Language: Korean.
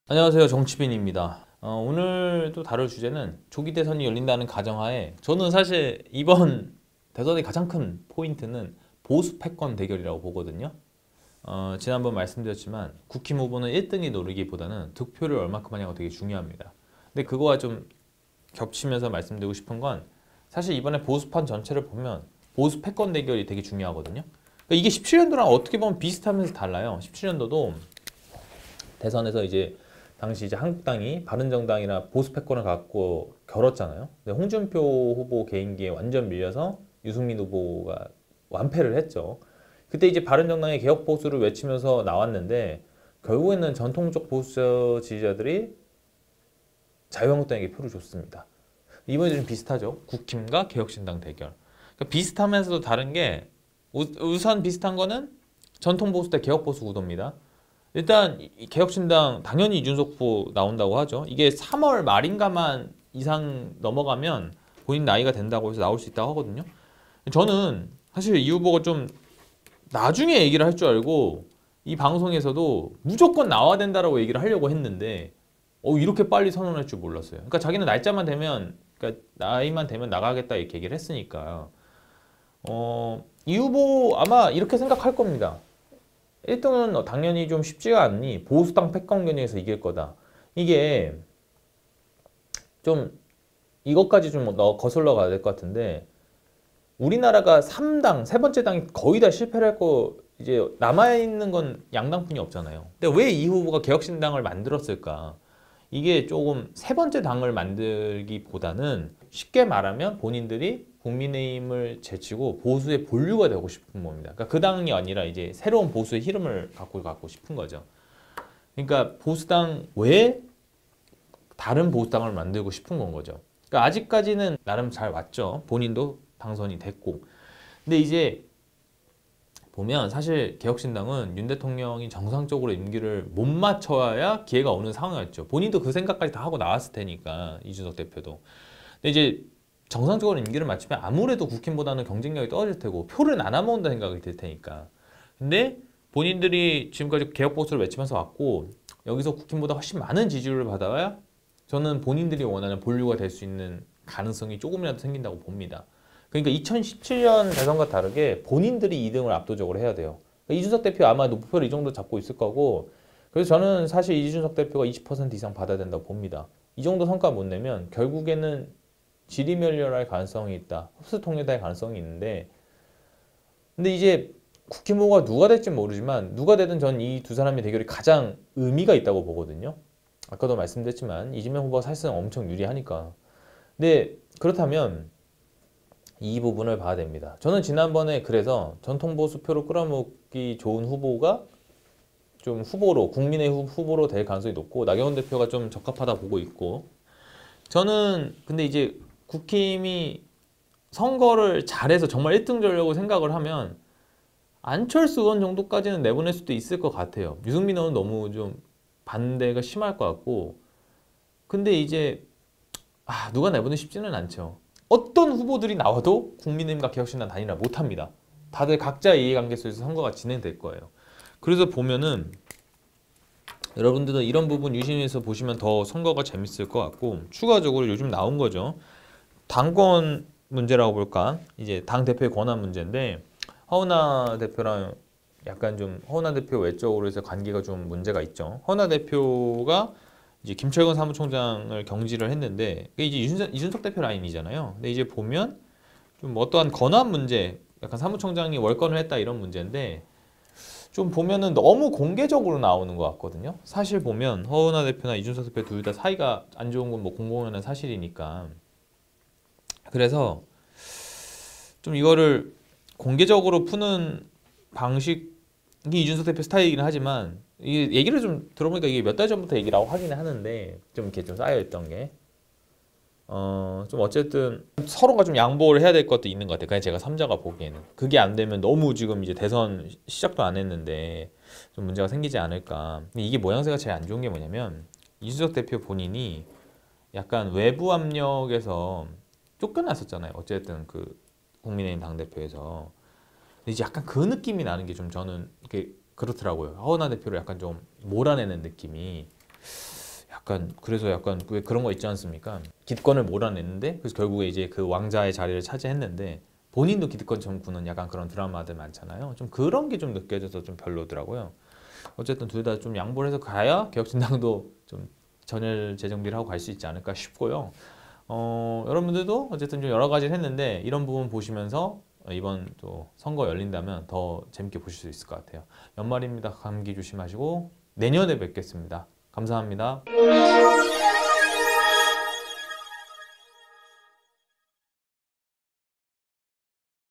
안녕하세요, 정치빈입니다. 오늘 또 다룰 주제는 조기 대선이 열린다는 가정하에 저는 사실 이번 대선의 가장 큰 포인트는 보수 패권 대결이라고 보거든요. 지난번 말씀드렸지만 국힘 후보는 1등이 노리기보다는 득표를 얼마큼 하냐가 되게 중요합니다. 근데 그거와 좀 겹치면서 말씀드리고 싶은 건 사실 이번에 보수판 전체를 보면 보수 패권 대결이 되게 중요하거든요. 그러니까 이게 17년도랑 어떻게 보면 비슷하면서 달라요. 17년도도 대선에서 이제 당시 이제 한국당이 바른정당이나 보수 패권을 갖고 겨뤘잖아요. 근데 홍준표 후보 개인기에 완전 밀려서 유승민 후보가 완패를 했죠. 그때 이제 바른정당의 개혁 보수를 외치면서 나왔는데 결국에는 전통적 보수 지지자들이 자유한국당에게 표를 줬습니다. 이번에 좀 비슷하죠. 국힘과 개혁신당 대결. 그러니까 비슷하면서도 다른 게 우선 비슷한 거는 전통 보수 대 개혁 보수 구도입니다. 일단 개혁신당 당연히 이준석 후보 나온다고 하죠. 이게 3월 말인가만 이상 넘어가면 본인 나이가 된다고 해서 나올 수 있다고 하거든요. 저는 사실 이 후보가 좀 나중에 얘기를 할 줄 알고 이 방송에서도 무조건 나와야 된다라고 얘기를 하려고 했는데 이렇게 빨리 선언할 줄 몰랐어요. 그러니까 자기는 날짜만 되면, 그러니까 나이만 되면 나가겠다 이렇게 얘기를 했으니까 이 후보 아마 이렇게 생각할 겁니다. 1등은 당연히 좀 쉽지가 않니 보수당 패권 경쟁에서 이길 거다. 이게 좀 이것까지 좀 거슬러 가야 될 것 같은데 우리나라가 3당, 세 번째 당이 거의 다 실패를 했고 이제 남아있는 건 양당뿐이 없잖아요. 근데 왜 이 후보가 개혁신당을 만들었을까? 이게 조금 세 번째 당을 만들기보다는 쉽게 말하면 본인들이 국민의힘을 제치고 보수의 본류가 되고 싶은 겁니다. 그러니까 그 당이 아니라 이제 새로운 보수의 흐름을 갖고 싶은 거죠. 그러니까 보수당 외에 다른 보수당을 만들고 싶은 건 거죠. 그러니까 아직까지는 나름 잘 왔죠. 본인도 당선이 됐고. 근데 이제 보면 사실 개혁신당은 윤 대통령이 정상적으로 임기를 못 맞춰야 기회가 오는 상황이었죠. 본인도 그 생각까지 다 하고 나왔을 테니까 이준석 대표도. 근데 이제 정상적으로 임기를 맞추면 아무래도 국힘보다는 경쟁력이 떨어질 테고 표를 나눠 먹는다 생각이 들 테니까. 근데 본인들이 지금까지 개혁 보수를 외치면서 왔고 여기서 국힘보다 훨씬 많은 지지율을 받아야 저는 본인들이 원하는 본류가 될 수 있는 가능성이 조금이라도 생긴다고 봅니다. 그러니까 2017년 대선과 다르게 본인들이 2등을 압도적으로 해야 돼요. 그러니까 이준석 대표 아마 목표를 이 정도 잡고 있을 거고, 그래서 저는 사실 이준석 대표가 20% 이상 받아야 된다고 봅니다. 이 정도 성과 못 내면 결국에는 질의멸렬할 가능성이 있다. 흡수 통일될 가능성이 있는데, 근데 이제 국힘 후보가 누가 될지 모르지만 누가 되든 전 이 두 사람의 대결이 가장 의미가 있다고 보거든요. 아까도 말씀드렸지만 이재명 후보가 사실상 엄청 유리하니까. 근데 그렇다면 이 부분을 봐야 됩니다. 저는 지난번에 그래서 전통보수표로 끌어모기 좋은 후보가 좀 후보로, 국민의 후보로 될 가능성이 높고 나경원 대표가 좀 적합하다 보고 있고, 저는 근데 이제 국힘이 선거를 잘해서 정말 1등 되려고 생각을 하면 안철수 의원 정도까지는 내보낼 수도 있을 것 같아요. 유승민 의원은 너무 좀 반대가 심할 것 같고, 근데 이제 누가 내보내 쉽지는 않죠. 어떤 후보들이 나와도 국민의힘과 개혁신당 단일화 못합니다. 다들 각자의 이해관계 속에서 선거가 진행될 거예요. 그래서 보면은 여러분들도 이런 부분 유심해서 보시면 더 선거가 재밌을 것 같고, 추가적으로 요즘 나온 거죠. 당권 문제라고 볼까? 이제 당 대표의 권한 문제인데 허은하 대표랑 약간 좀 허은하 대표 외적으로 해서 관계가 좀 문제가 있죠. 허은하 대표가 이제 김철근 사무총장을 경질을 했는데 이게 이제 이준석 대표 라인이잖아요. 근데 이제 보면 좀 어떠한 권한 문제, 약간 사무총장이 월권을 했다 이런 문제인데 좀 보면은 너무 공개적으로 나오는 것 같거든요. 사실 보면 허은하 대표나 이준석 대표 둘 다 사이가 안 좋은 건 뭐 공공연한 사실이니까. 그래서 좀 이거를 공개적으로 푸는 방식이 이준석 대표 스타일이긴 하지만 이 얘기를 좀 들어보니까 이게 몇 달 전부터 얘기라고 하긴 하는데 좀 이렇게 좀 쌓여있던 게 좀 어쨌든 서로가 좀 양보를 해야 될 것도 있는 것 같아요. 그냥 제가 삼자가 보기에는 그게 안 되면 너무 지금 이제 대선 시작도 안 했는데 좀 문제가 생기지 않을까. 근데 이게 모양새가 제일 안 좋은 게 뭐냐면 이준석 대표 본인이 약간 외부 압력에서 쫓겨났었잖아요. 어쨌든 그 국민의힘 당대표에서. 근데 이제 약간 그 느낌이 나는 게 좀 저는 이렇게 그렇더라고요. 허은하 대표를 약간 좀 몰아내는 느낌이. 그래서 약간 왜 그런 거 있지 않습니까? 기득권을 몰아냈는데 그래서 결국에 이제 그 왕자의 자리를 차지했는데 본인도 기득권 청구는 약간 그런 드라마들 많잖아요. 좀 그런 게 좀 느껴져서 좀 별로더라고요. 어쨌든 둘 다 좀 양보를 해서 가야 개혁신당도 좀 전열 재정비를 하고 갈 수 있지 않을까 싶고요. 여러분들도 어쨌든 좀 여러 가지를 했는데 이런 부분 보시면서 이번 또 선거 열린다면 더 재밌게 보실 수 있을 것 같아요. 연말입니다. 감기 조심하시고 내년에 뵙겠습니다. 감사합니다.